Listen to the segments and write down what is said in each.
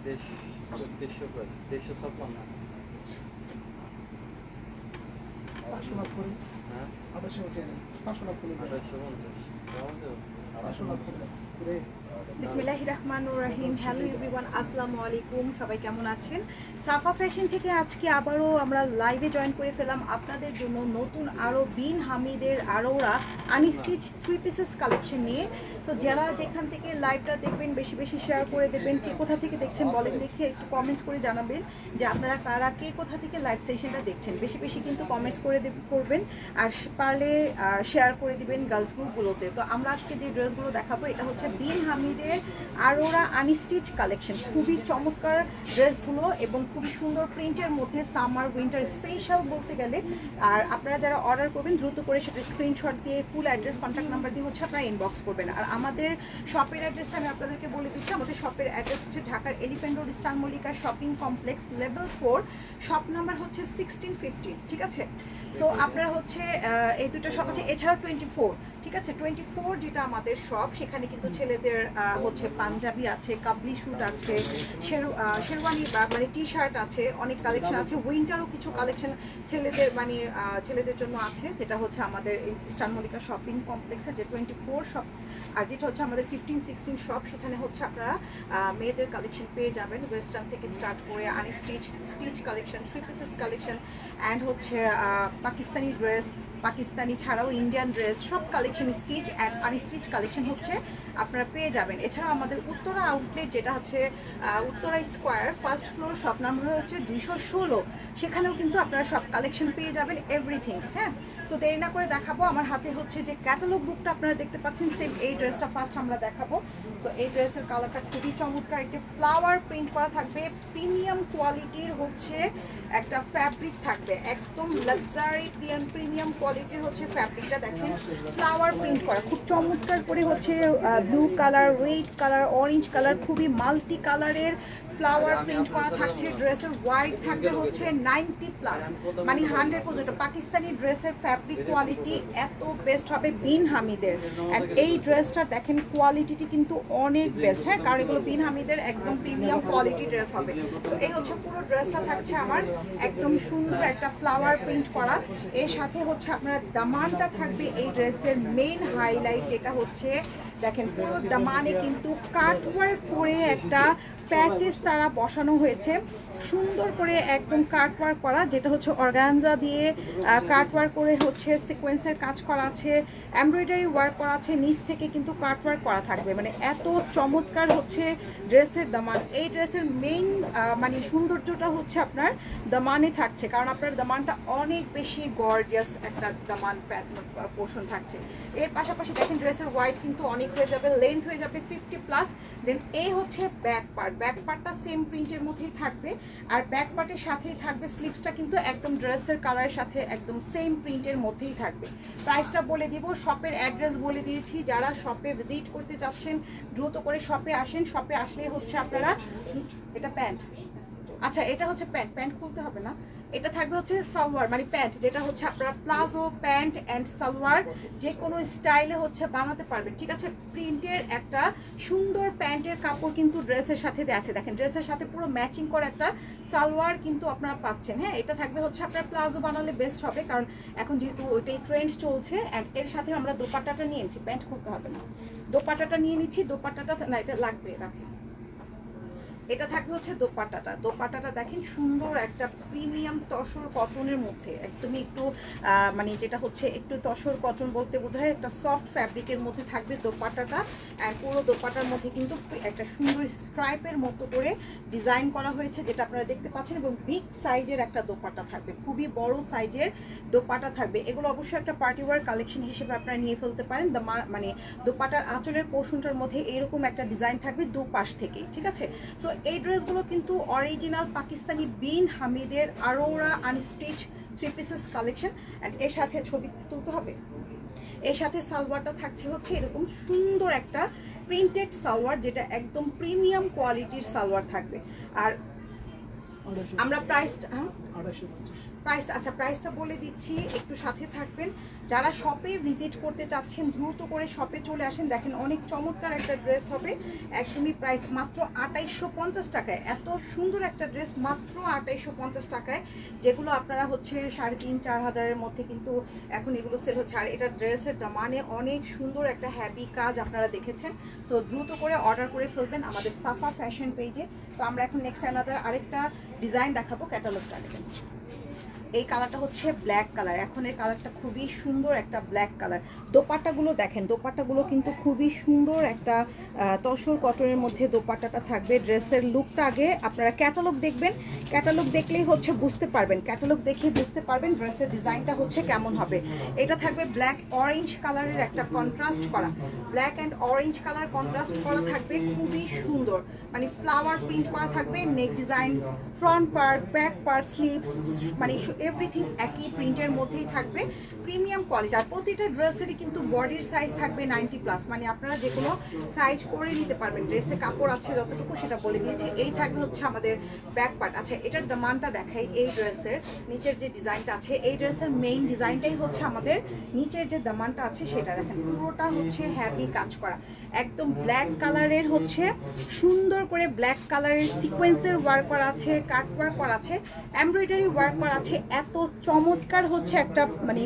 1,356 500 লাখ করে হ্যাঁ 500 লাখ করে 500 লাখ করে বিসমিল্লাহির রহমানির রহিম। হ্যালো এভরিওয়ান, আসসালামু আলাইকুম। সবাই কেমন আছেন? সাফা ফ্যাশন থেকে আজকে আবারও আমরা লাইভে জয়েন করে ফেলাম আপনাদের জন্য নতুন আরও বিন হামিদের আরোরা আনস্টিচ 3 পিসেস কালেকশন নিয়ে। সো যারা যেখান থেকে লাইভটা দেখবেন বেশি বেশি শেয়ার করে দেবেন। কে কোথা থেকে দেখছেন বলেন দেখে, একটু কমেন্টস করে জানাবেন যে আপনারা কারা কে কোথা থেকে লাইভ সেশনটা দেখছেন। বেশি বেশি কিন্তু কমেন্টস করে করবেন, আর পারলে শেয়ার করে দিবেন গার্লস গ্রুপগুলোতে। তো আমরা আজকে যে ড্রেসগুলো দেখাবো এটা হচ্ছে বিন হামিদের আরোরা আনস্টিচ কালেকশন। খুবই চমৎকার ড্রেসগুলো এবং খুবই সুন্দর প্রিন্টের মধ্যে, সামার উইন্টার স্পেশাল বলতে গেলে। আর আপনারা যারা অর্ডার করবেন দ্রুত করে সেটা স্ক্রিনশট দিয়ে ফুল অ্যাড্রেস কন্ট্যাক্ট নাম্বার দিয়ে হচ্ছে আপনারা ইনবক্স করবেন। আর আমাদের শপের অ্যাড্রেসটা আমি আপনাদেরকে বলে দিচ্ছি। আমাদের শপের অ্যাড্রেস হচ্ছে ঢাকার elephant road star Mallika shopping complex level 4, shop number হচ্ছে 1615। ঠিক আছে, সো আপনারা হচ্ছে এই দুটো শপ আছে, এছাড়াও 24, ঠিক আছে 24 যেটা আমাদের শপ, সেখানে কিন্তু ছেলেদের হচ্ছে পাঞ্জাবি আছে, কাবলি স্যুট আছে, শেরওয়ানি মানে টি শার্ট আছে, অনেক কালেকশন আছে। উইন্টারও কিছু কালেকশন ছেলেদের মানে ছেলেদের জন্য আছে, যেটা হচ্ছে আমাদের স্টার মল্লিকা শপিং কমপ্লেক্সের যে 24 শপ। আর যেটা হচ্ছে আমাদের 15-16 শপ, সেখানে হচ্ছে আপনারা মেয়েদের কালেকশন পেয়ে যাবেন, ওয়েস্টার্ন থেকে স্টার্ট করে stitch collection, 3 pieces collection, and হচ্ছে পাকিস্তানি ড্রেস, পাকিস্তানি ছাড়াও ইন্ডিয়ান ড্রেস, সব collection stitch and unstitch collection হচ্ছে আপনারা পেয়ে যাবেন। এছাড়াও আমাদের উত্তরা আউটলেট, যেটা হচ্ছে Uttara square first floor, shop number হচ্ছে 216, সেখানেও কিন্তু আপনারা সব কালেকশন পেয়ে যাবেন, এভরিথিং। হ্যাঁ, সো দেরি না করে দেখাবো। আমার হাতে হচ্ছে যে ক্যাটালগ বুকটা আপনারা দেখতে পাচ্ছেন, সেম এই ড্রেসটা ফার্স্ট আমরা দেখাবো। সো এই ড্রেসের কালারটা খুবই চমৎকার, একটি ফ্লাওয়ার প্রিন্ট করা থাকবে, প্রিমিয়াম কোয়ালিটির হচ্ছে একটা ফ্যাব্রিক থাকবে, একদম লাক্সারি প্রিমিয়াম কোয়ালিটির হচ্ছে ফ্যাব্রিকটা। দেখেন ফ্লাওয়ার প্রিন্ট করা, খুব চমৎকার করে হচ্ছে blue colour, red colour, orange colour, খুবই মাল্টি কালারের ফ্লাওয়ার প্রিন্ট করা থাকছে। ড্রেসের ওয়াইড থাকবে হচ্ছে 90+, মানে 100 পর্যন্ত। পাকিস্তানি ড্রেসের ফ্যাব্রিক কোয়ালিটি এত বেস্ট হবে বিন হামিদের। অ্যান্ড এই ড্রেসটার দেখেন কোয়ালিটিটি কিন্তু অনেক বেস্ট। হ্যাঁ, কারণ এগুলো বিন হামিদের একদম প্রিমিয়াম কোয়ালিটি ড্রেস হবে। তো এই হচ্ছে পুরো ড্রেসটা থাকছে আমার একদম সুন্দর একটা ফ্লাওয়ার প্রিন্ট করা। এর সাথে হচ্ছে আপনার দামানটা থাকবে এই ড্রেসের মেইন হাইলাইট, যেটা হচ্ছে দেখেন পুরো দামানে কিন্তু কাটওয়ার্ক করে একটা প্যাচেস তারা বসানো হয়েছে, সুন্দর করে একদম কাটওয়ার্ক করা, যেটা হচ্ছে অর্গানজা দিয়ে কাটওয়ার্ক করে হচ্ছে সিকোয়েন্সের কাজ করা আছে, এমব্রয়ডারি ওয়ার্ক করা আছে, নিচ থেকে কিন্তু কাটওয়ার্ক করা থাকবে। মানে এত চমৎকার হচ্ছে ড্রেসের দামান। এই ড্রেসের মেইন মানে সৌন্দর্যটা হচ্ছে আপনার দামানে থাকছে, কারণ আপনার দামানটা অনেক বেশি গর্জিয়াস একটা দামান পোর্শন থাকছে। এর পাশাপাশি দেখেন ড্রেসের ওয়াইড কিন্তু অনেক হয়ে যাবে, লেন্থ হয়ে যাবে 50+। দেন এই হচ্ছে ব্যাক পার্টটা সেম প্রিন্টের মধ্যেই থাকবে, আর ব্যাক পার্টের সাথেই থাকবে স্লিভসটা কিন্তু একদম ড্রেসের কালারের সাথে একদম সেম প্রিন্টের মধ্যেই থাকবে। প্রাইসটা বলে দিব, শপের অ্যাড্রেস বলে দিয়েছি। যারা শপে ভিজিট করতে যাচ্ছেন দ্রুত করে শপে আসেন। শপে আসলে হচ্ছে আপনারা, এটা প্যান্ট, আচ্ছা এটা হচ্ছে প্যান্ট খুলতে হবে না, এটা থাকবে হচ্ছে সালোয়ার মানে প্যান্ট, যেটা হচ্ছে আপনারা প্লাজো প্যান্ট অ্যান্ড সালোয়ার যে কোনো স্টাইলে হচ্ছে বানাতে পারবেন। ঠিক আছে, প্রিন্টের একটা সুন্দর প্যান্টের কাপড় কিন্তু ড্রেসের সাথে আছে। দেখেন ড্রেসের সাথে পুরো ম্যাচিং করে একটা সালোয়ার কিন্তু আপনারা পাচ্ছেন। হ্যাঁ, এটা থাকবে হচ্ছে আপনার প্লাজো বানালে বেস্ট হবে, কারণ এখন যেহেতু ওইটাই ট্রেন্ড চলছে। অ্যান্ড এর সাথে আমরা দোপাট্টাটা নিয়ে নিচ্ছি, প্যান্ট খুলতে হবে না, দোপাট্টাটা নিয়ে নিচ্ছি। দোপাট্টাটা না, এটা লাগবে, রাখেন। এটা থাকবে হচ্ছে দোপাট্টাটা দেখেন সুন্দর একটা প্রিমিয়াম তসর কটনের মধ্যে, একদমই একটু মানে যেটা হচ্ছে একটু তসর কটন বলতে বোঝায়, একটা সফট ফ্যাব্রিকের মধ্যে থাকবে দোপাট্টাটা। অ্যান্ড পুরো দোপাট্টার মধ্যে কিন্তু একটা সুন্দর স্ট্রাইপের মতো করে ডিজাইন করা হয়েছে, যেটা আপনারা দেখতে পাচ্ছেন। এবং বিগ সাইজের একটা দোপাট্টা থাকবে, খুবই বড় সাইজের দোপাট্টা থাকবে। এগুলো অবশ্যই একটা পার্টি ওয়্যার কালেকশন হিসেবে আপনারা নিয়ে ফেলতে পারেন। মানে দোপাট্টার আঁচলের পোর্শনটার মধ্যে এরকম একটা ডিজাইন থাকবে দুপাশ থেকেই। ঠিক আছে, সো এই ড্রেসগুলো কিন্তু অরিজিনাল পাকিস্তানি বিন হামিদের আরোরা আনস্টিচ 3 পিসেস কালেকশন। অ্যান্ড এর সাথে ছবি তুলতে হবে। এর সাথে সালোয়ারটা থাকছে হচ্ছে এরকম সুন্দর একটা প্রিন্টেড সালোয়ার, যেটা একদম প্রিমিয়াম কোয়ালিটির সালোয়ার থাকবে। আর আমরা প্রাইসটা প্রাইসটা আচ্ছা প্রাইসটা বলে দিচ্ছি, একটু সাথে থাকবেন। যারা শপে ভিজিট করতে চাচ্ছেন দ্রুত করে শপে চলে আসেন। দেখেন অনেক চমৎকার একটা ড্রেস হবে, একদমই প্রাইস মাত্র 2850 টাকায়। এত সুন্দর একটা ড্রেস মাত্র 2850 টাকায়, যেগুলো আপনারা হচ্ছে 3,500-4 হাজারের মধ্যে কিন্তু এখন এগুলো সেল হচ্ছে। আর এটা ড্রেসের দামানে অনেক সুন্দর একটা হ্যাভি কাজ আপনারা দেখেছেন। সো দ্রুত করে অর্ডার করে ফেলবেন আমাদের সাফা ফ্যাশন পেজে। তো আমরা এখন নেক্সট আরেকটা ডিজাইন দেখাবো, ক্যাটালগটা দেখেন। এই কালারটা হচ্ছে ব্ল্যাক কালার, এখন এই কালারটা খুবই সুন্দর একটা ব্ল্যাক কালার। দোপাট্টাগুলো দেখেন, দোপাট্টাগুলো কিন্তু খুবই সুন্দর একটা তসর কটনের মধ্যে দোপাট্টাটা থাকবে। ড্রেসের লুকটা আগে আপনারা ক্যাটালগ দেখবেন, ক্যাটালগ দেখলেই হচ্ছে বুঝতে পারবেন, ক্যাটালগ দেখে বুঝতে পারবেন ড্রেসের ডিজাইনটা হচ্ছে কেমন হবে। এটা থাকবে ব্ল্যাক অরেঞ্জ কালারের একটা কন্ট্রাস্ট করা, black and orange colour contrast করা থাকবে, খুবই সুন্দর, মানে ফ্লাওয়ার প্রিন্ট করা থাকবে। নেক design, front part, back part, sleeves, মানে এভরিথিং একই প্রিন্টের মধ্যেই থাকবে, প্রিমিয়াম কোয়ালিটি। আর প্রতিটা ড্রেসেরই কিন্তু বডির সাইজ থাকবে 90+, মানে আপনারা যে কোনো সাইজ করে নিতে পারবেন। ড্রেসে কাপড় আছে যতটুকু সেটা বলে দিয়েছি। এই থাকবে হচ্ছে আমাদের ব্যাক পার্ট। আচ্ছা এটার দামানটা দেখাই। এই ড্রেসের নিচের যে ডিজাইনটা আছে, এই ড্রেসের মেইন ডিজাইনটাই হচ্ছে আমাদের নিচের যে দামানটা আছে সেটা দেখেন, পুরোটা হচ্ছে হ্যাভি কাজ করা, একদম ব্ল্যাক কালারের হচ্ছে সুন্দর করে ব্ল্যাক কালারের সিকোয়েন্সের ওয়ার্ক করা আছে, কাট ওয়ার্ক করা আছে, এমব্রয়ডারি ওয়ার্ক করা আছে। এত চমৎকার হচ্ছে একটা মানে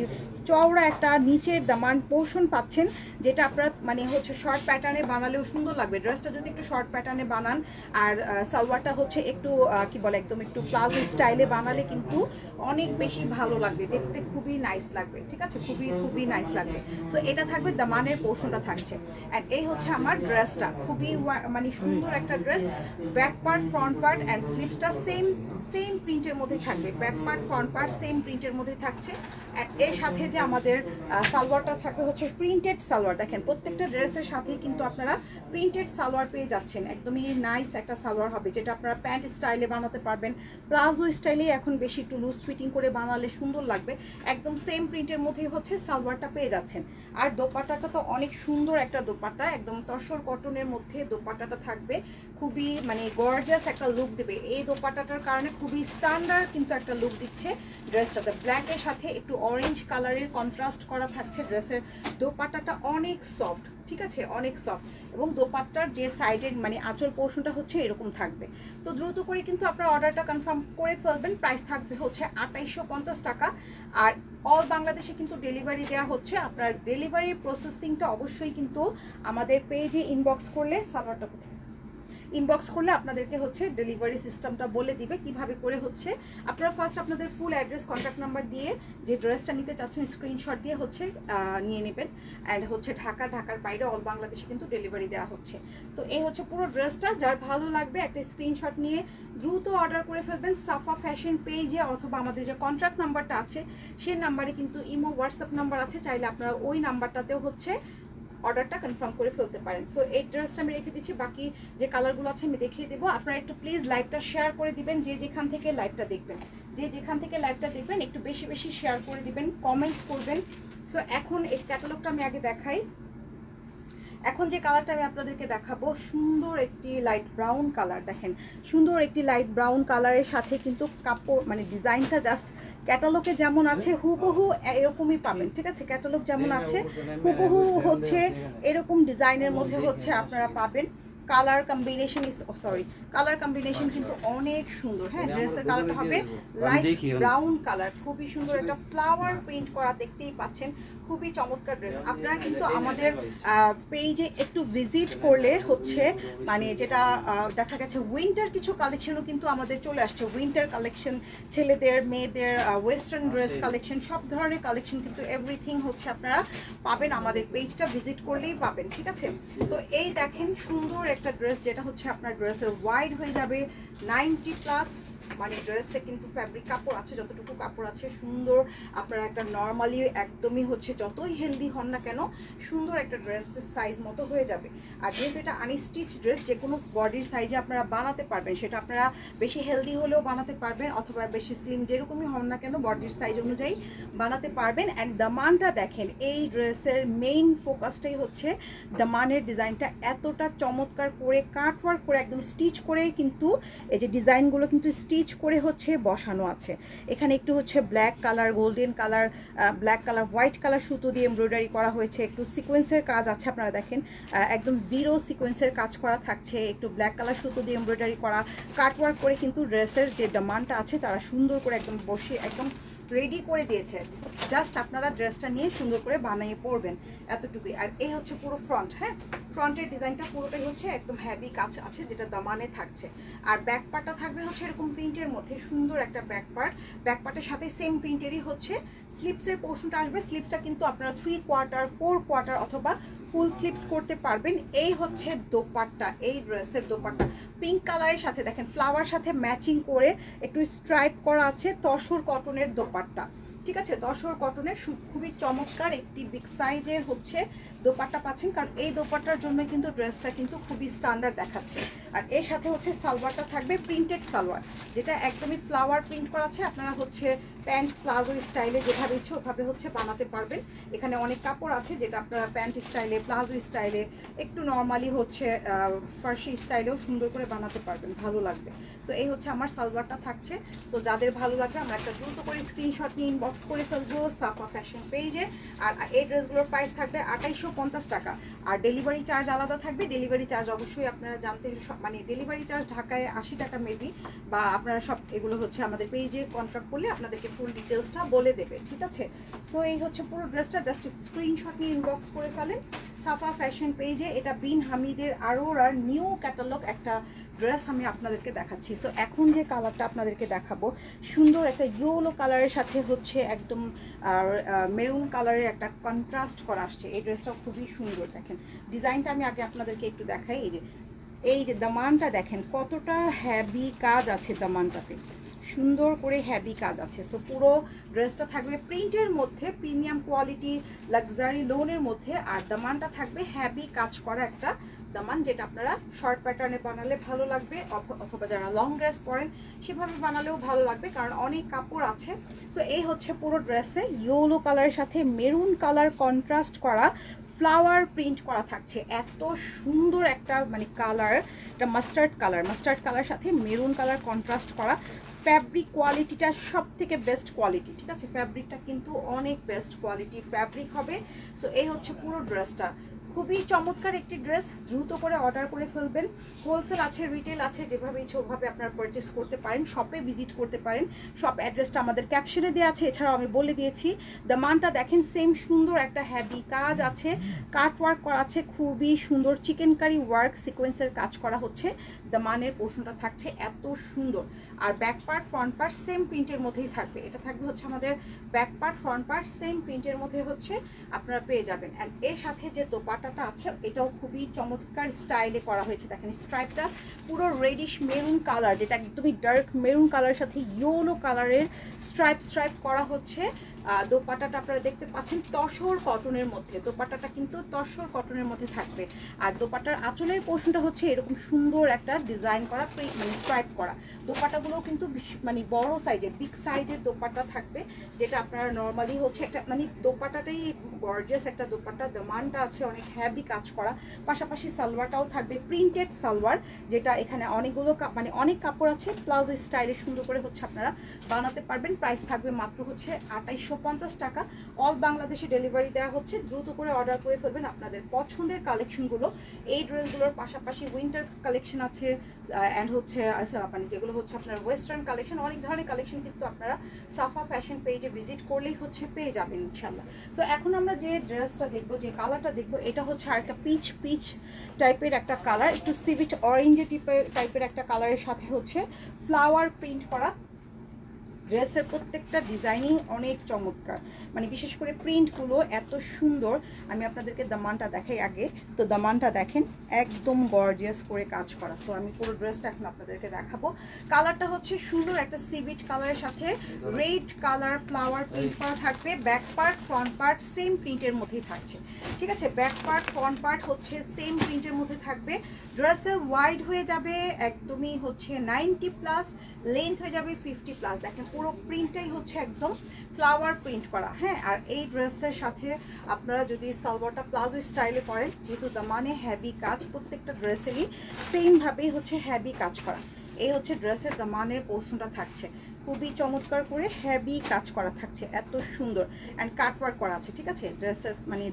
চওড়া একটা নিচের দামান পোর্শন পাচ্ছেন, যেটা আপনারা মানে হচ্ছে শর্ট প্যাটার্নে বানালেও সুন্দর লাগবে। ড্রেসটা যদি একটু শর্ট প্যাটার্নে বানান আর সালোয়ারটা হচ্ছে একটু কি বলে একদম একটু প্লাজো স্টাইলে বানালে কিন্তু অনেক বেশি ভালো লাগবে, দেখতে খুবই নাইস লাগবে। ঠিক আছে, খুবই খুবই নাইস লাগবে। সো এটা থাকবে দামানের পোর্শনটা থাকছে। অ্যান্ড এই হচ্ছে আমার ড্রেসটা, খুবই মানে সুন্দর একটা dress. Back part, front part and স্লিভসটা সেম প্রিন্টের মধ্যে থাকবে। Back part, front part same প্রিন্টের মধ্যে থাকছে। অ্যান্ড এর সাথে যে আমাদের সালোয়ারটা থাকবে হচ্ছে প্রিন্টেড সালোয়ার। দেখেন প্রত্যেকটা ড্রেসের সাথেই কিন্তু আপনারা প্রিন্টেড সালোয়ার পেয়ে যাচ্ছেন। একদমই নাইস একটা সালোয়ার হবে, যেটা আপনারা প্যান্ট স্টাইলে বানাতে পারবেন, প্লাজো স্টাইলে এখন বেশি একটু লুজ ফিটিং করে বানালে সুন্দর লাগবে। একদম সেম প্রিন্টের মধ্যেই হচ্ছে সালোয়ারটা পেয়ে যাচ্ছেন। আর দোপাট্টাটা তো অনেক সুন্দর একটা দোপাট্টা, একদম তসর কটনের মধ্যে দোপাট্টাটা থাকবে, খুবই মানে গর্জিয়াস একটা লুক দেবে। এই দোপাট্টাটার কারণে খুবই স্ট্যান্ডার্ড কিন্তু একটা লুক দিচ্ছে ড্রেসটাতে। ব্ল্যাকের সাথে একটু অরেঞ্জ কালারের কন্ট্রাস্ট করা থাকছে। ড্রেসের দোপাট্টাটা অনেক সফট, ঠিক আছে, অনেক সফট। এবং দোপাট্টার যে সাইডের মানে আঁচল পোর্শনটা হচ্ছে এরকম থাকবে। তো দ্রুত করে কিন্তু আপনার অর্ডারটা কনফার্ম করে ফেলবেন। প্রাইস থাকবে হচ্ছে 2850 টাকা। আর অল বাংলাদেশে কিন্তু ডেলিভারি দেওয়া হচ্ছে। আপনার ডেলিভারি প্রসেসিংটা অবশ্যই কিন্তু আমাদের পেজে ইনবক্স করলে, সালোয়ারটা কোথায় ইনবক্স করলে আপনাদেরকে হচ্ছে ডেলিভারি সিস্টেমটা বলে দিবে কিভাবে করে হচ্ছে। আপনারা ফার্স্ট আপনাদের ফুল অ্যাড্রেস, কন্ট্যাক্ট নাম্বার দিয়ে যে ড্রেসটা নিতে চাচ্ছেন স্ক্রিনশট দিয়ে হচ্ছে নিয়ে নেবেন। অ্যান্ড হচ্ছে ঢাকার বাইরে অল বাংলাদেশে কিন্তু ডেলিভারি দেওয়া হচ্ছে। তো এই হচ্ছে পুরো ড্রেসটা। যার ভালো লাগবে একটা স্ক্রিনশট নিয়ে দ্রুত অর্ডার করে ফেলবেন সাফা ফ্যাশন পেজে, অথবা আমাদের যে কন্ট্যাক্ট নাম্বারটা আছে সেই নাম্বারে কিন্তু ইমো, হোয়াটসঅ্যাপ নাম্বার আছে, চাইলে আপনারা ওই নাম্বারটাতেও হচ্ছে অর্ডারটা কনফার্ম করে ফেলতে পারেন। সো এই ড্রেসটা আমি রেখে দিচ্ছি, বাকি যে কালারগুলো আছে আমি দেখিয়ে দেবো। আপনারা একটু প্লিজ লাইভটা শেয়ার করে দিবেন, যে যেখান থেকে লাইভটা দেখবেন, একটু বেশি বেশি শেয়ার করে দিবেন, কমেন্টস করবেন। সো এখন এই ক্যাটালগটা আমি আগে দেখাই। এখন যে কালারটা আমি আপনাদেরকে দেখাবো, সুন্দর একটি লাইট ব্রাউন কালার। দেখেন সুন্দর একটি লাইট ব্রাউন কালারের সাথে কিন্তু কাপড় মানে ডিজাইনটা জাস্ট ক্যাটালগে যেমন আছে হুবহু এরকমই পাবেন। ঠিক আছে, ক্যাটালগ যেমন আছে হুবহু হচ্ছে এরকম ডিজাইনের মধ্যে হচ্ছে আপনারা পাবেন। কালার কম্বিনেশন কালার কম্বিনেশন কিন্তু অনেক সুন্দর। হ্যাঁ, ড্রেসের কালারটা হবে লাইট ব্রাউন কালার, খুবই সুন্দর একটা ফ্লাওয়ার প্রিন্ট করা, দেখতেই পাচ্ছেন খুবই চমৎকার ড্রেস। আপনারা কিন্তু আমাদের পেজে একটু ভিজিট করলে হচ্ছে মানে যেটা দেখা গেছে উইন্টার কিছু কালেকশনও কিন্তু আমাদের চলে আসছে। উইন্টার কালেকশন, ছেলেদের মেয়েদের ওয়েস্টার্ন ড্রেস কালেকশন, সব ধরনের কালেকশন কিন্তু এভরিথিং হচ্ছে আপনারা পাবেন আমাদের পেজটা ভিজিট করলেই পাবেন। ঠিক আছে, তো এই দেখেন সুন্দর একটা ড্রেস, যেটা হচ্ছে আপনার ড্রেসের ওয়াইড হয়ে যাবে 90+, মানে ড্রেসে কিন্তু ফ্যাব্রিক কাপড় আছে, যতটুকু কাপড় আছে সুন্দর। আপনারা একটা নর্মালি একদমই হচ্ছে যতই হেলদি হন না কেন সুন্দর একটা ড্রেসের সাইজ মতো হয়ে যাবে। আর যেহেতু এটা আনস্টিচ ড্রেস, যে কোনো বডির সাইজে আপনারা বানাতে পারবেন, সেটা আপনারা বেশি হেলদি হলেও বানাতে পারবেন অথবা বেশি স্লিম, যেরকমই হন না কেন বডির সাইজ অনুযায়ী বানাতে পারবেন। অ্যান্ড দামানটা দেখেন, এই ড্রেসের মেইন ফোকাসটাই হচ্ছে দামানের ডিজাইনটা এতটা চমৎকার করে কাট ওয়ার্ক করে একদম স্টিচ করে কিন্তু এই যে ডিজাইনগুলো কিন্তু স্টিচ স্টিচ করে হচ্ছে বসানো আছে। এখানে একটু হচ্ছে black colour, golden colour, black colour, white colour সুতো দিয়ে এমব্রয়ডারি করা হয়েছে। একটু সিকোয়েন্সের কাজ আছে, আপনারা দেখেন একদম জিরো সিকোয়েন্সের কাজ করা থাকছে। একটু ব্ল্যাক কালার সুতো দিয়ে এমব্রয়ডারি করা, কাটওয়ার্ক করে কিন্তু ড্রেসের যে দামানটা আছে তারা সুন্দর করে একদম বসিয়ে একদম রেডি করে দিয়েছে। জাস্ট আপনারা ড্রেসটা নিয়ে সুন্দর করে বানিয়ে পরবেন, এতটুকুই। আর এই হচ্ছে পুরো ফ্রন্ট, হ্যাঁ ফ্রন্টের ডিজাইনটা পুরোটাই হচ্ছে একদম হ্যাভি কাজ আছে যেটা দামানে থাকছে। আর ব্যাক পার্টটা থাকবে হচ্ছে এরকম প্রিন্টের মধ্যে সুন্দর একটা ব্যাক পার্ট। ব্যাক পার্টের সাথে সেম প্রিন্টেরই হচ্ছে স্লিপসের পোর্শনটা আসবে। স্লিপসটা কিন্তু আপনারা 3/4, 4/4 অথবা ফুল স্লিপস করতে পারবেন। এই হচ্ছে দোপাট্টা, এই ড্রেসের দোপাট্টা পিঙ্ক কালারের সাথে দেখেন ফ্লাওয়ার সাথে ম্যাচিং করে একটু স্ট্রাইপ করা আছে। তসর কটনের দোপাট্টা, ঠিক আছে, তসর কটনের খুবই চমৎকার একটি বিগ সাইজের হচ্ছে দোপাট্টা পাচ্ছেন, কারণ এই দোপাট্টার জন্য কিন্তু ড্রেসটা কিন্তু খুবই স্ট্যান্ডার্ড দেখাচ্ছে। আর এর সাথে হচ্ছে সালোয়ারটা থাকবে প্রিন্টেড সালোয়ার, যেটা একদমই ফ্লাওয়ার প্রিন্ট করা আছে। আপনারা হচ্ছে প্যান্ট প্লাজো স্টাইলে যেভাবে ইচ্ছে ওভাবে হচ্ছে বানাতে পারবেন। এখানে অনেক কাপড় আছে যেটা আপনারা প্যান্ট স্টাইলে, প্লাজো স্টাইলে, একটু নর্মালি হচ্ছে ফার্সি স্টাইলেও সুন্দর করে বানাতে পারবেন, ভালো লাগবে। সো এই হচ্ছে আমার সালোয়ারটা থাকছে। সো যাদের ভালো লাগবে আমরা একটা দ্রুত করে স্ক্রিনশট নিয়ে ইনবক্স করে ফেলবো সাফা ফ্যাশন পেজে। আর এই ড্রেসগুলোর প্রাইস থাকবে 2850 টাকা। আর ডেলিভারি চার্জ আলাদা থাকবে। ডেলিভারি চার্জ অবশ্যই আপনারা জানতে, মানে ডেলিভারি চার্জ ঢাকায় 80 টাকা মেবি, বা আপনারা সব এগুলো হচ্ছে আমাদের পেজে কন্ট্যাক্ট করলে আপনাদেরকে ফুল ডিটেলসটা বলে দেবে, ঠিক আছে। সো এই হচ্ছে পুরো ড্রেসটা, জাস্ট স্ক্রিনশট নিয়ে ইনবক্স করে ফেলেন সাফা ফ্যাশন পেজে। এটা বিন হামিদের আরোরার নিউ ক্যাটালগ একটা ড্রেস আমি আপনাদেরকে দেখাচ্ছি। সো এখন যে কালারটা আপনাদেরকে দেখাবো সুন্দর একটা ইয়েলো কালারের সাথে হচ্ছে একদম মেরুন কালারের একটা কন্ট্রাস্ট করা আসছে। এই ড্রেসটা খুবই সুন্দর, দেখেন ডিজাইনটা আমি আগে আপনাদেরকে একটু দেখাই। এই যে দামানটা দেখেন কতটা হ্যাভি কাজ আছে, দামানটাতে সুন্দর করে হ্যাভি কাজ আছে। সো পুরো ড্রেসটা থাকবে প্রিন্টের মধ্যে, প্রিমিয়াম কোয়ালিটি লাক্সারি লোনের মধ্যে। আর দামানটা থাকবে হ্যাভি কাজ করা একটা দামান, যেটা আপনারা শর্ট প্যাটার্নে বানালে ভালো লাগবে, অথবা যারা লং ড্রেস পরেন সেভাবে বানালেও ভালো লাগবে, কারণ অনেক কাপড় আছে। সো এই হচ্ছে পুরো ড্রেসে ইয়েলো কালারের সাথে মেরুন কালার কন্ট্রাস্ট করা ফ্লাওয়ার প্রিন্ট করা থাকছে। এত সুন্দর একটা মানে কালার, এটা মাস্টার্ড কালার সাথে মেরুন কালার কন্ট্রাস্ট করা। ফ্যাব্রিক কোয়ালিটিটা সব থেকে বেস্ট কোয়ালিটি, ঠিক আছে, ফ্যাব্রিকটা কিন্তু অনেক বেস্ট কোয়ালিটির ফ্যাব্রিক হবে। সো এই হচ্ছে পুরো ড্রেসটা, খুবই চমৎকার একটি ড্রেস। দ্রুত করে অর্ডার করে ফেলবেন। হোলসেল আছে, রিটেল আছে, যেভাবে ইচ্ছে ওভাবে আপনারা পারচেস করতে পারেন, শপে ভিজিট করতে পারেন। শপ অ্যাড্রেসটা আমাদের ক্যাপশনে দেওয়া আছে, এছাড়াও আমি বলে দিয়েছি। দামানটা দেখেন সেম সুন্দর একটা হ্যাভি কাজ আছে, কাট ওয়ার্ক করা আছে, খুবই সুন্দর চিকেনকারি ওয়ার্ক সিকোয়েন্সের কাজ করা হচ্ছে। দামানের পোর্শনটা থাকছে এত সুন্দর। আর back part front part same প্রিন্টের মধ্যেই থাকবে। এটা থাকবে হচ্ছে আমাদের back part front part same প্রিন্টের মধ্যে হচ্ছে আপনারা পেয়ে যাবেন। অ্যান্ড এর সাথে যে দোপাট্টাটা আছে এটাও খুবই চমৎকার স্টাইলে করা হয়েছে। দেখেন স্ট্রাইপটা পুরো রেডিশ মেরুন কালার, যেটা একদমই ডার্ক মেরুন কালারের সাথে ইয়েলো কালারের স্ট্রাইপ করা হচ্ছে। দোপাট্টাটা আপনারা দেখতে পাচ্ছেন তসর কটনের মধ্যে, দোপাট্টাটা কিন্তু তসর কটনের মধ্যে থাকবে। আর দোপাট্টার আঁচলের পোর্শনটা হচ্ছে এরকম সুন্দর একটা ডিজাইন করা, মানে স্ট্রাইপ করা। দোপাট্টাগুলোও কিন্তু মানে বড় সাইজের, বিগ সাইজের দোপাট্টা থাকবে, যেটা আপনারা নর্মালি হচ্ছে একটা মানে দোপাট্টাটাই গর্জিয়াস একটা দোপাট্টা। দামানটা আছে অনেক হ্যাভি কাজ করা, পাশাপাশি সালোয়ারটাও থাকবে প্রিন্টেড সালোয়ার, যেটা এখানে অনেকগুলো মানে অনেক কাপড় আছে, প্লাজো স্টাইলে সুন্দর করে হচ্ছে আপনারা বানাতে পারবেন। প্রাইস থাকবে মাত্র হচ্ছে 2850 টাকা। অল বাংলাদেশে ডেলিভারি দেওয়া হচ্ছে। দ্রুত করে অর্ডার করে ফেলবেন আপনাদের পছন্দের কালেকশনগুলো। এই ড্রেসগুলোর পাশাপাশি উইন্টার কালেকশন আছে, অ্যান্ড হচ্ছে মানে যেগুলো হচ্ছে আপনার ওয়েস্টার্ন কালেকশন, অনেক ধরনের কালেকশন কিন্তু আপনারা সাফা ফ্যাশন পেজে ভিজিট করলেই হচ্ছে পেয়ে যাবেন ইনশাল্লাহ। তো এখন আমরা যে ড্রেসটা দেখবো, যে কালারটা দেখবো, এটা হচ্ছে আর একটা পিচ টাইপের একটা কালার, একটু সিভিট অরেঞ্জ টাইপের একটা কালারের সাথে হচ্ছে ফ্লাওয়ার প্রিন্ট করা। ড্রেসের প্রত্যেকটা ডিজাইনিং অনেক চমৎকার, মানে বিশেষ করে প্রিন্টগুলো এত সুন্দর। আমি আপনাদেরকে দামানটা দেখাই আগে। তো দামানটা দেখেন একদম গর্জিয়াস করে কাজ করা। সো আমি পুরো ড্রেসটা এখন আপনাদেরকে দেখাবো। কালারটা হচ্ছে সুন্দর একটা সিভিট কালারের সাথে রেড কালার ফ্লাওয়ার প্রিন্ট করা থাকবে। Back part front part same প্রিন্টের মধ্যেই থাকছে, ঠিক আছে। ব্যাক পার্ট ফ্রন্ট পার্ট হচ্ছে সেম প্রিন্টের মধ্যে থাকবে। ড্রেসের ওয়াইড হয়ে যাবে একদমই হচ্ছে 90+, লেন্থ হয়ে যাবে 50+। দেখেন পুরো প্রিন্টটাই হচ্ছে একদম ফ্লাওয়ার প্রিন্ট করা, হ্যাঁ। আর এই ড্রেসের সাথে আপনারা যদি সালোয়ারটা প্লাজো স্টাইলে করেন, যেহেতু দামানে হ্যাভি কাজ, প্রত্যেকটা ড্রেসেরই সেমভাবেই হচ্ছে হ্যাভি কাজ করা। এই হচ্ছে ড্রেসের দামানের পোর্শনটা থাকছে, খুবই চমৎকার করে হেভি কাজ করা থাকছে, এত সুন্দর অ্যান্ড কাটওয়ার্ক করা আছে। ঠিক আছে, ড্রেসের মানে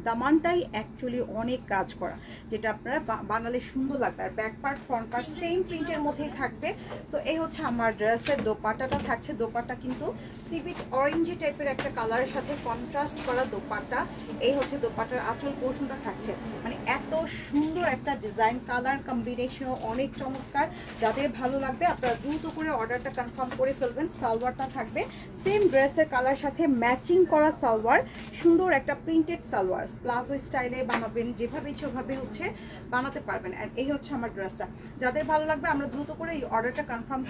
দামানটাই অ্যাকচুয়ালি অনেক কাজ করা, যেটা আপনারা বানালে সুন্দর লাগবে। আর back part front part same প্রিন্টের মধ্যেই থাকবে। সো এই হচ্ছে আমার ড্রেসের দোপাট্টাটা থাকছে। দোপাট্টা কিন্তু সিভিট অরেঞ্জি টাইপের একটা কালারের সাথে কন্ট্রাস্ট করা দোপাট্টা। এই হচ্ছে দোপাট্টার আঁচল পোর্শনটা থাকছে, মানে এত সুন্দর একটা ডিজাইন, কালার কম্বিনেশন অনেক চমৎকার। যাদের ভালো লাগবে আপনারা দ্রুত করে অর্ডারটা কনফার্ম করে ফেলবেন। সালোয়ারটা থাকবে সেম ড্রেসের কালার সাথে ম্যাচিং করা সালোয়ার, সুন্দর একটা প্রিন্টেড সালোয়ার, প্লাজো স্টাইলে বানাবেন, যেভাবে ইচ্ছে ওভাবে হচ্ছে বানাতে পারবেন। আর এই হচ্ছে আমার ড্রেসটা। যাদের ভালো লাগবে আমরা দ্রুত করে এই অর্ডারটা কনফার্ম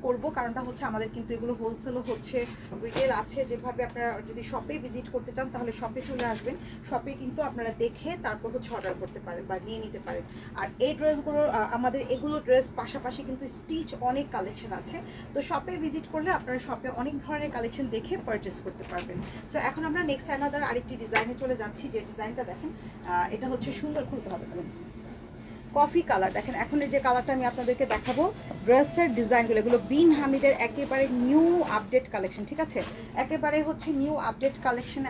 করবো, কারণটা হচ্ছে আমাদের কিন্তু এগুলো হোলসেলও হচ্ছে, রিটেল আছে। যেভাবে আপনারা যদি শপে ভিজিট করতে চান তাহলে শপে চলে আসবেন, শপে কিন্তু আপনারা দেখে তারপর হচ্ছে অর্ডার করতে পারেন বা নিয়ে নিতে পারেন। আর এই ড্রেসগুলোর আমাদের এগুলো ড্রেস পাশাপাশি কিন্তু স্টিচ অনেক কালেকশন আছে, তো শপে ভিজিট করলে আপনারা শপে অনেক ধরনের কালেকশন দেখে পারচেস করতে পারবেন। সো এখন আমরা নেক্সট অ্যানাদার আরেকটি ডিজাইনে চলে যাচ্ছি, যে ডিজাইনটা দেখেন এটা হচ্ছে সুন্দর, খুলতে হবে কফি কালার। দেখেন এখন এই যে কালারটা আমি আপনাদেরকে দেখাবো, ড্রেসের ডিজাইনগুলো এগুলো বিন হামিদের একেবারে নিউ আপডেট কালেকশন। ঠিক আছে, একেবারে হচ্ছে নিউ আপডেট কালেকশন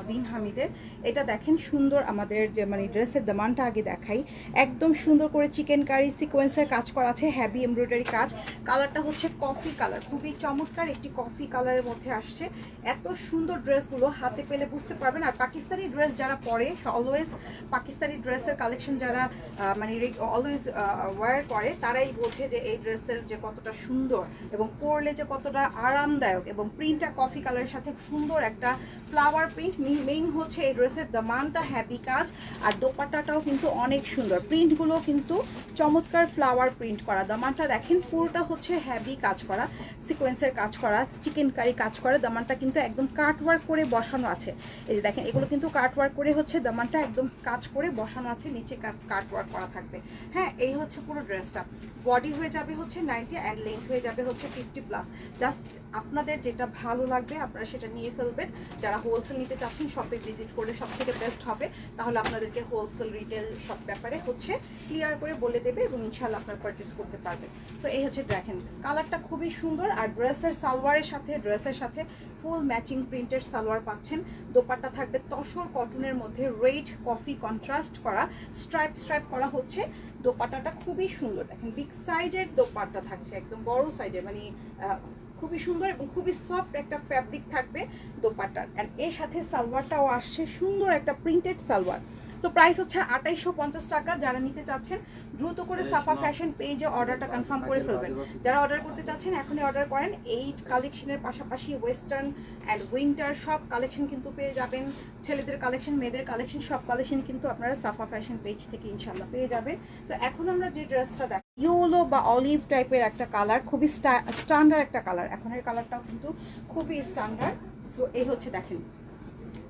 বিন হামিদের। এটা দেখেন সুন্দর আমাদের যে মানে ড্রেসের দামানটা আগে দেখাই, একদম সুন্দর করে চিকেন কারি সিকোয়েন্সের কাজ করা আছে, হ্যাভি এমব্রয়ডারি কাজ। কালারটা হচ্ছে কফি কালার, খুবই চমৎকার একটি কফি কালারের মধ্যে আসছে। এত সুন্দর ড্রেসগুলো হাতে পেলে বুঝতে পারবেন। আর পাকিস্তানি ড্রেস যারা পরে, অলওয়েজ পাকিস্তানি ড্রেসের কালেকশন যারা মানে অলওয়েজ ওয়্যার করে, তারাই বোঝে যে এই ড্রেসের যে কতটা সুন্দর এবং পরলে যে কতটা আরামদায়ক। এবং প্রিন্টটা কফি কালারের সাথে সুন্দর একটা ফ্লাওয়ার প্রিন্ট, মেইন হচ্ছে এই ড্রেসের দামানটা হ্যাভি কাজ। আর দোপাট্টাটাও কিন্তু অনেক সুন্দর, প্রিন্টগুলো কিন্তু চমৎকার ফ্লাওয়ার প্রিন্ট করা। দামানটা দেখেন পুরোটা হচ্ছে হ্যাভি কাজ করা, সিকোয়েন্সের কাজ করা, চিকেন কারি কাজ করা। দামানটা কিন্তু একদম কাটওয়ার্ক করে বসানো আছে, এই যে দেখেন এগুলো কিন্তু কাটওয়ার্ক করে হচ্ছে দামানটা একদম কাজ করে বসানো আছে, নিচে কাটওয়ার্ক করা থাকবে। হ্যাঁ, এই হচ্ছে পুরো ড্রেসটা। বডি হয়ে যাবে হচ্ছে 90 অ্যান্ড লেন্থ হয়ে যাবে হচ্ছে 50+। জাস্ট আপনাদের যেটা ভালো লাগবে আপনারা সেটা নিয়ে ফেলবেন। যারা হোলসেল নিতে চাচ্ছেন শপে ভিজিট করলে সব থেকে বেস্ট হবে, তাহলে আপনাদেরকে হোলসেল রিটেল সব ব্যাপারে হচ্ছে ক্লিয়ার করে বলে দেবে এবং ইনশাল্লাহ আপনারা পারচেস করতে পারবেন। সো এই হচ্ছে দেখেন কালারটা খুবই সুন্দর। আর ড্রেসের সালোয়ারের সাথে ড্রেসের সাথে ফুল ম্যাচিং প্রিন্টের সালোয়ার পাচ্ছেন। দোপাট্টা থাকবে তসর কটনের মধ্যে রেড কফি কন্ট্রাস্ট করা, স্ট্রাইপ করা হচ্ছে। দোপাট্টাটা খুবই সুন্দর, দেখেন বিগ সাইজের দোপাট্টা থাকছে, একদম বড় সাইজের, মানে খুবই সুন্দর এবং খুবই সফট একটা ফ্যাব্রিক থাকবে দোপাট্টার। অ্যান্ড এর সাথে সালোয়ারটাও আসছে সুন্দর একটা প্রিন্টেড সালোয়ার। সো প্রাইস হচ্ছে 2850 টাকা। যারা নিতে চাচ্ছেন দ্রুত করে সাফা ফ্যাশন পেজে অর্ডারটা কনফার্ম করে ফেলবেন। যারা অর্ডার করতে চাচ্ছেন এখনই অর্ডার করেন। এই কালেকশনের পাশাপাশি ওয়েস্টার্ন অ্যান্ড উইন্টার সব কালেকশন কিন্তু পেয়ে যাবেন, ছেলেদের কালেকশন, মেয়েদের কালেকশন, সব কালেকশন কিন্তু আপনারা সাফা ফ্যাশন পেজ থেকে ইনশাল্লাহ পেয়ে যাবেন। সো এখন আমরা যে ড্রেসটা দেখি ইয়েলো বা অলিভ টাইপের একটা কালার, খুবই স্ট্যান্ডার্ড একটা কালার, এখনের কালারটাও কিন্তু খুবই স্ট্যান্ডার্ড। সো এই হচ্ছে দেখেন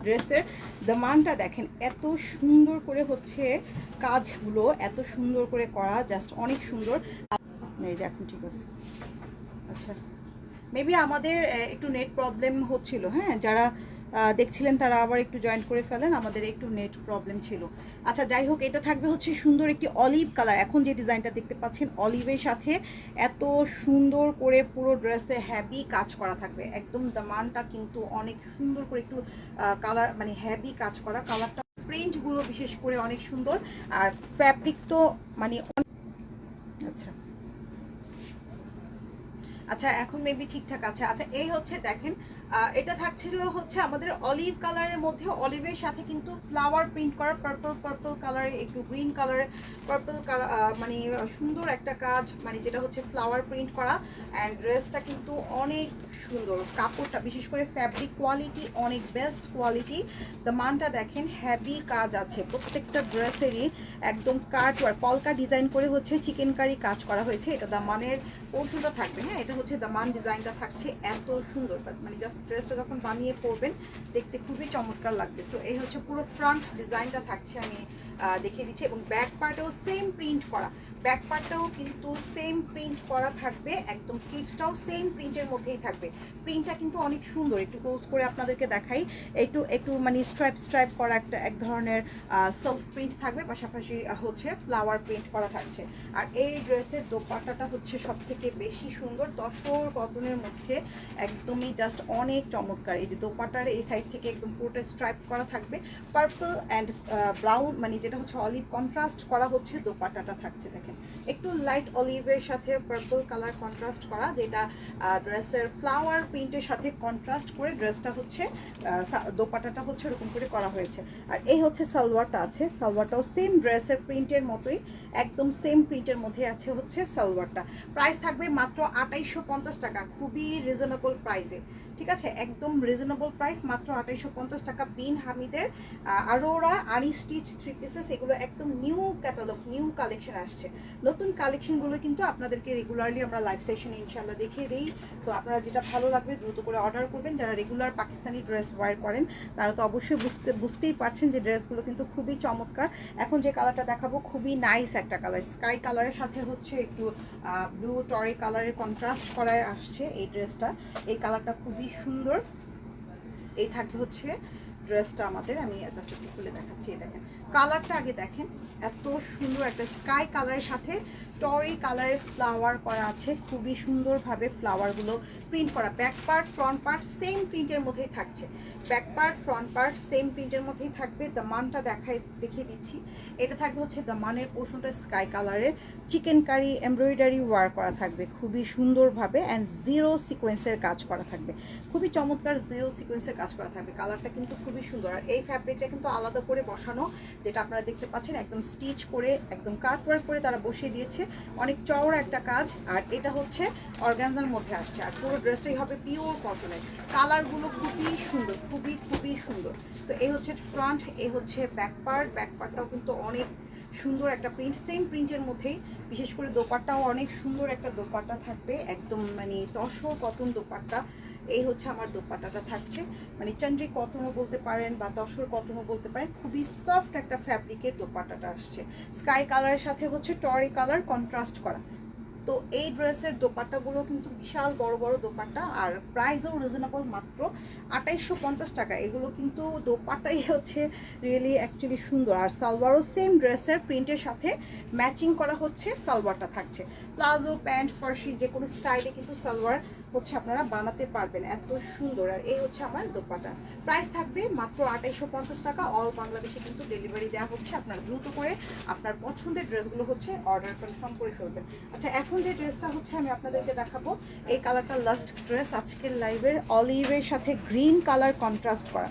ড্রেসের দামানটা দেখেন এত সুন্দর করে হচ্ছে কাজগুলো, এত সুন্দর করে করা, জাস্ট অনেক সুন্দর। এই যে এখন ঠিক আছে। আচ্ছা, মেবি আমাদের একটু নেট প্রবলেম হচ্ছিল, হ্যাঁ, যারা দেখছিলেন তারা আবার একটু জয়েন করে ফেলেন, আমাদের একটু নেট প্রবলেম ছিল। আচ্ছা যাই হোক, এটা থাকবে হচ্ছে সুন্দর একটি অলিভ কালার। এখন যে ডিজাইনটা দেখতে পাচ্ছেন অলিভের সাথে এত সুন্দর করে পুরো ড্রেসে হ্যাভি কাজ করা থাকবে, একদম দামানটা কিন্তু অনেক সুন্দর করে একটু কালার মানে হ্যাভি কাজ করা। কালারটা প্রিন্টগুলো বিশেষ করে অনেক সুন্দর, আর ফ্যাব্রিক তো মানে আচ্ছা আচ্ছা এখন মেবি ঠিকঠাক আছে। আচ্ছা এই হচ্ছে দেখেন এটা থাকছিল হচ্ছে আমাদের অলিভ কালারের মধ্যে, অলিভের সাথে কিন্তু ফ্লাওয়ার প্রিন্ট করা, পার্পল কালারে, একটু গ্রিন কালারে, পার্পল মানে সুন্দর একটা কাজ, মানে যেটা হচ্ছে ফ্লাওয়ার প্রিন্ট করা। অ্যান্ড ড্রেসটা কিন্তু অনেক সুন্দর, কাপড়টা বিশেষ করে ফ্যাব্রিক কোয়ালিটি অনেক বেস্ট কোয়ালিটি। দামানটা দেখেন হ্যাভি কাজ আছে প্রত্যেকটা ড্রেসেরই, একদম কাট ওয়ার্ক কলকা ডিজাইন করে হচ্ছে চিকেন কারি কাজ করা হয়েছে। এটা দামানের পোর্শনটা থাকবে, হ্যাঁ, এটা হচ্ছে দামান ডিজাইনটা থাকছে এত সুন্দর, মানে জাস্ট ড্রেসটা যখন বানিয়ে পরবেন দেখতে খুবই চমৎকার লাগবে। সো এই হচ্ছে পুরো ফ্রন্ট ডিজাইনটা থাকছে, আমি দেখিয়ে দিচ্ছি। এবং ব্যাক পার্টেও সেম প্রিন্ট করা, ব্যাক পার্টটাও কিন্তু সেম প্রিন্ট করা থাকবে, একদম স্লিভসটাও সেম প্রিন্টের মধ্যেই থাকবে। প্রিন্টটা কিন্তু অনেক সুন্দর, একটু ক্লোজ করে আপনাদেরকে দেখাই। একটু মানে স্ট্রাইপ করা এক ধরনের সেলফ প্রিন্ট থাকবে, পাশাপাশি হচ্ছে ফ্লাওয়ার প্রিন্ট করা থাকছে। আর এই ড্রেসের দোপাট্টাটা হচ্ছে সব থেকে বেশি সুন্দর, তসর কটনের মধ্যে একদমই জাস্ট অনেক চমৎকার। এই যে দোপাট্টার এই সাইড থেকে একদম পুরোটা স্ট্রাইপ করা থাকবে, পার্পল অ্যান্ড ব্রাউন মানে যেটা হচ্ছে অলিভ কন্ট্রাস্ট করা হচ্ছে দোপাট্টাটা থাকছে। দেখেন একটু লাইট অলিভের সাথে পার্পল কালার কন্ট্রাস্ট করা, যেটা ড্রেসের ফ্লাওয়ার প্রিন্টের সাথে কন্ট্রাস্ট করে ড্রেসটা হচ্ছে দোপাট্টাটা হচ্ছে এরকম করে করা হয়েছে। আর এই হচ্ছে সালোয়ারটা আছে, সালোয়ারটাও সেম ড্রেসের প্রিন্টের মতোই, একদম সেম প্রিন্টের মধ্যে আছে হচ্ছে সালোয়ারটা। প্রাইস থাকবে মাত্র 2850 টাকা, খুবই রিজনেবল প্রাইসে। ঠিক আছে, একদম রিজনেবল প্রাইস, মাত্র 2850 টাকা। বিন হামিদের আরোরা আনস্টিচ 3 পিসেস, এগুলো একদম নিউ ক্যাটালগ, নিউ কালেকশন আসছে। নতুন কালেকশনগুলো কিন্তু আপনাদেরকে রেগুলারলি আমরা লাইভ সেশনে ইনশাল্লাহ দেখিয়ে দিই। সো আপনারা যেটা ভালো লাগবে দ্রুত করে অর্ডার করবেন। যারা রেগুলার পাকিস্তানি ড্রেস ওয়্যার করেন তারা তো অবশ্যই বুঝতেই পারছেন যে ড্রেসগুলো কিন্তু খুবই চমৎকার। এখন যে কালারটা দেখাবো খুবই নাইস একটা কালার, স্কাই কালারের সাথে হচ্ছে একটু ব্লু টরি কালারের কন্ট্রাস্ট করায় আসছে এই ড্রেসটা। এই কালারটা খুবই সুন্দর। এই থাকবে হচ্ছে ড্রেসটা আমাদের, আমি জাস্ট একটু খুলে দেখাচ্ছি। দেখেন কালারটা আগে দেখেন, এত সুন্দর একটা স্কাই কালারের সাথে টরি কালারের ফ্লাওয়ার করা আছে, খুবই সুন্দরভাবে ফ্লাওয়ারগুলো প্রিন্ট করা। Back part front part same প্রিন্টের মধ্যেই থাকছে, back part front part same প্রিন্টের মধ্যেই থাকবে। দামানটা দেখিয়ে দিচ্ছি। এটা থাকবে হচ্ছে দামানের পোর্শনটা স্কাই কালারের, চিকেন কারি এমব্রয়ডারি ওয়ার করা থাকবে খুবই সুন্দরভাবে, অ্যান্ড জিরো সিকোয়েন্সের কাজ করা থাকবে, খুবই চমৎকার জিরো সিকোয়েন্সের কাজ করা থাকবে। কালারটা কিন্তু খুবই সুন্দর। আর এই ফ্যাব্রিকটা কিন্তু আলাদা করে বসানো, যেটা আপনারা দেখতে পাচ্ছেন একদম স্টিচ করে একদম কাট ওয়ার্ক করে তারা বসিয়ে দিয়েছে, অনেক চওড়া একটা কাজ। আর এটা হচ্ছে অর্গানজার মধ্যে আসছে, আর পুরো ড্রেসটাই হবে পিওর কটনের। কালারগুলো খুবই সুন্দর, খুবই সুন্দর। তো এই হচ্ছে ফ্রন্ট, এই হচ্ছে ব্যাক পার্ট। ব্যাক পার্টটাও কিন্তু অনেক সুন্দর একটা প্রিন্ট, সেম প্রিন্টের মধ্যেই। বিশেষ করে দোপাট্টাও অনেক সুন্দর একটা দোপাট্টা থাকবে, একদম মানে তসর কটন দোপাট্টা। এই হচ্ছে আমার দোপাট্টাটা থাকছে, মানে চন্দ্রি কটনও বলতে পারেন বা তসর কটনও বলতে পারেন, খুবই সফট একটা ফ্যাব্রিকের দোপাট্টাটা আসছে। স্কাই কালারের সাথে হচ্ছে টরি কালার কন্ট্রাস্ট করা। তো এই ড্রেসের দোপাট্টাগুলো কিন্তু বিশাল বড় বড় দোপাট্টা, আর প্রাইসও রিজনেবল, মাত্র 2850 টাকা। এগুলো কিন্তু দোপাট্টাই হচ্ছে রিয়েলি অ্যাকচুয়ালি সুন্দর। আর সালোয়ারও সেম ড্রেসের প্রিন্টের সাথে ম্যাচিং করা হচ্ছে সালোয়ারটা থাকছে। প্লাজো প্যান্ট ফার্সি যে কোনো স্টাইলে কিন্তু সালোয়ার হচ্ছে আপনারা বানাতে পারবেন, এত সুন্দর। আর এই হচ্ছে আমার দোপাট্টা, প্রাইস থাকবে মাত্র 2850 টাকা। অল বাংলাদেশে কিন্তু ডেলিভারি দেওয়া হচ্ছে। আপনারা দ্রুত করে আপনার পছন্দের ড্রেসগুলো হচ্ছে অর্ডার কনফার্ম করে ফেলবেন। আচ্ছা, এখন যে ড্রেসটা হচ্ছে আমি আপনাদেরকে দেখাবো, এই কালারটা লাস্ট ড্রেস আজকের লাইভের, অলিভের সাথে গ্রিন কালার কন্ট্রাস্ট করা,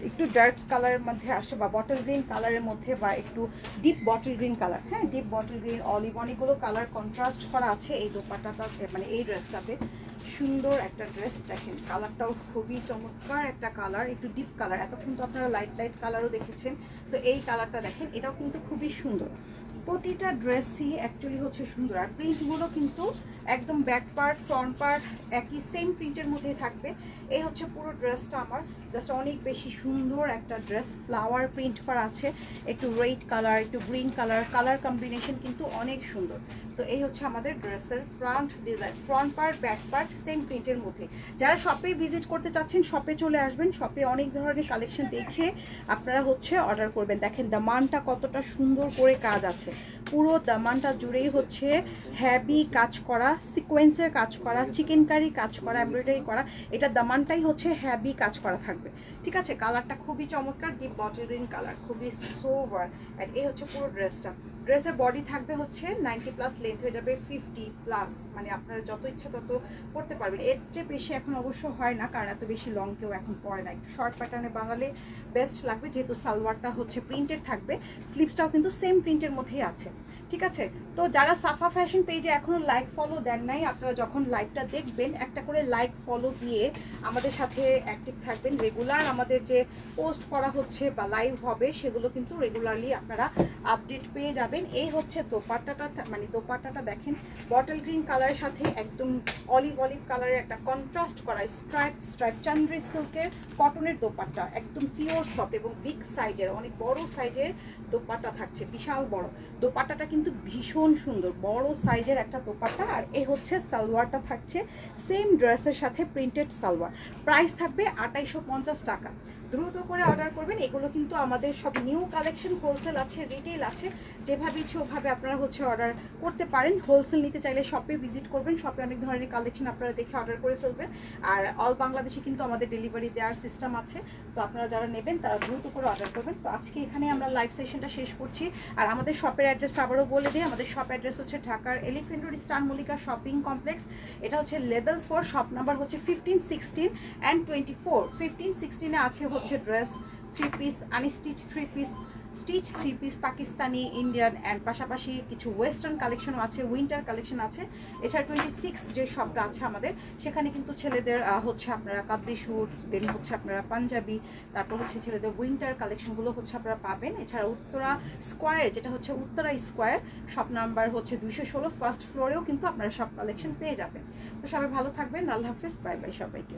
একটু ডার্ক কালারের মধ্যে আসে বা বটল গ্রিন কালারের মধ্যে, বা একটু ডিপ বটল গ্রিন কালার, হ্যাঁ ডিপ বটল গ্রিন অলিভ, অনেকগুলো কালার কন্ট্রাস্ট করা আছে এই দোপাট্টাটাতে, মানে এই ড্রেসটাতে। সুন্দর একটা ড্রেস, দেখেন কালারটাও খুবই চমৎকার একটা কালার, একটু ডিপ কালার। এতক্ষণ তো আপনারা লাইট কালারও দেখেছেন, সো এই কালারটা দেখেন, এটাও কিন্তু খুবই সুন্দর। প্রতিটা ড্রেসই অ্যাকচুয়ালি হচ্ছে সুন্দর। আর প্রিন্টগুলো কিন্তু একদম ব্যাক পার্ট ফ্রন্ট পার্ট একই সেম প্রিন্টের মধ্যেই থাকবে। এই হচ্ছে পুরো ড্রেসটা আমার, জাস্ট অনেক বেশি সুন্দর একটা ড্রেস, ফ্লাওয়ার প্রিন্ট করা আছে, একটু রেড কালার একটু গ্রিন কালার, কালার কম্বিনেশন কিন্তু অনেক সুন্দর। তো এই হচ্ছে আমাদের ড্রেসের front design, front part back part same প্রিন্টের মধ্যে। যারা শপে ভিজিট করতে চাচ্ছেন শপে চলে আসবেন, শপে অনেক ধরনের কালেকশন দেখে আপনারা হচ্ছে অর্ডার করবেন। দেখেন দামানটা কতটা সুন্দর করে কাজ আছে, পুরো দামানটা জুড়েই হচ্ছে হ্যাভি কাজ করা, সিকোয়েন্সের কাজ করা, চিকেন কারি কাজ করা, এমব্রয়ডারি করা। এটা দামানটাই হচ্ছে হ্যাভি কাজ করা থাকবে। ঠিক আছে, কালারটা খুবই চমৎকার, ডিপ বটল গ্রিন কালার, খুবই সোভার। আর এই হচ্ছে পুরো ড্রেসটা। ড্রেসের বডি থাকবে হচ্ছে 90+, লেন্থ হয়ে যাবে 50+, মানে আপনারা যত ইচ্ছা তত পড়তে পারবেন। এর চেয়ে বেশি এখন অবশ্য হয় না, কারণ এত বেশি লং কেউ এখন পরে না, একটু শর্ট প্যাটার্নে বানালে বেস্ট লাগবে, যেহেতু সালোয়ারটা হচ্ছে প্রিন্টেড থাকবে, স্লিভসটাও কিন্তু সেম প্রিন্টের মধ্যেই আছে। ঠিক আছে। তো যারা সাফা ফ্যাশন পেজে এখনো লাইক ফলো দেন নাই, আপনারা যখন লাইভটা দেখবেন একটা করে লাইক ফলো দিয়ে আমাদের সাথে অ্যাক্টিভ থাকবেন। রেগুলার আমাদের যে পোস্ট করা হচ্ছে বা লাইভ হবে সেগুলো কিন্তু রেগুলারলি আপনারা আপডেট পেয়ে যাবেন। এই হচ্ছে দোপাট্টাটা, মানে দোপাট্টাটা দেখেন বটল গ্রিন কালারের সাথে একদম অলিভ কালারের একটা কন্ট্রাস্ট করা স্ট্রাইপ চান্দ্রি সিল্কের কটনের দোপাট্টা, একদম পিওর সফট এবং বিগ সাইজের, অনেক বড় সাইজের দোপাট্টা থাকছে, বিশাল বড় দোপাট্টাটা কিন্তু ভীষণ সুন্দর, বড় সাইজের একটা দোপাট্টা। আর এই হচ্ছে সালোয়ারটা থাকছে সেম ড্রেসের সাথে প্রিন্টেড সালোয়ার, প্রাইস থাকবে 2850 টাকা। দ্রুত করে অর্ডার করবেন। এগুলো কিন্তু আমাদের সব নিউ কালেকশন, হোলসেল আছে, রিটেল আছে, যেভাবে ইচ্ছে ওভাবে আপনারা হচ্ছে অর্ডার করতে পারেন। হোলসেল নিতে চাইলে শপে ভিজিট করবেন, শপে অনেক ধরনের কালেকশন আপনারা দেখে অর্ডার করে ফেলবেন। আর অল বাংলাদেশে কিন্তু আমাদের ডেলিভারি দেওয়ার সিস্টেম আছে, সো আপনারা যারা নেবেন তারা দ্রুত করে অর্ডার করবেন। তো আজকে এখানে আমরা লাইভ সেশনটা শেষ করছি। আর আমাদের শপের অ্যাড্রেসটা আবারও বলে দিই, আমাদের শপ অ্যাড্রেস হচ্ছে ঢাকার elephant road star Mallika shopping complex. এটা হচ্ছে লেভেল 4, শপ নাম্বার হচ্ছে 15, 16 অ্যান্ড 24। 15, 16-এ আছে হচ্ছে dress 3 piece, unstitch 3 piece, stitch 3 piece, Pakistani, Indian and পাশাপাশি কিছু ওয়েস্টার্ন কালেকশনও আছে, উইন্টার কালেকশন আছে। এছাড়া 26 যে শপটা আছে আমাদের, সেখানে কিন্তু ছেলেদের হচ্ছে আপনারা কাবলি স্যুট, দেন হচ্ছে আপনারা পাঞ্জাবি, তারপর হচ্ছে ছেলেদের উইন্টার কালেকশনগুলো হচ্ছে আপনারা পাবেন। এছাড়া উত্তরা স্কোয়ার, যেটা হচ্ছে উত্তরা স্কোয়ার, শপ নাম্বার হচ্ছে 216, ফার্স্ট ফ্লোরেও কিন্তু আপনারা সব কালেকশন পেয়ে যাবেন। তো সবাই ভালো থাকবেন, আল্লাহ হাফিজ, বাই বাই সবাইকে।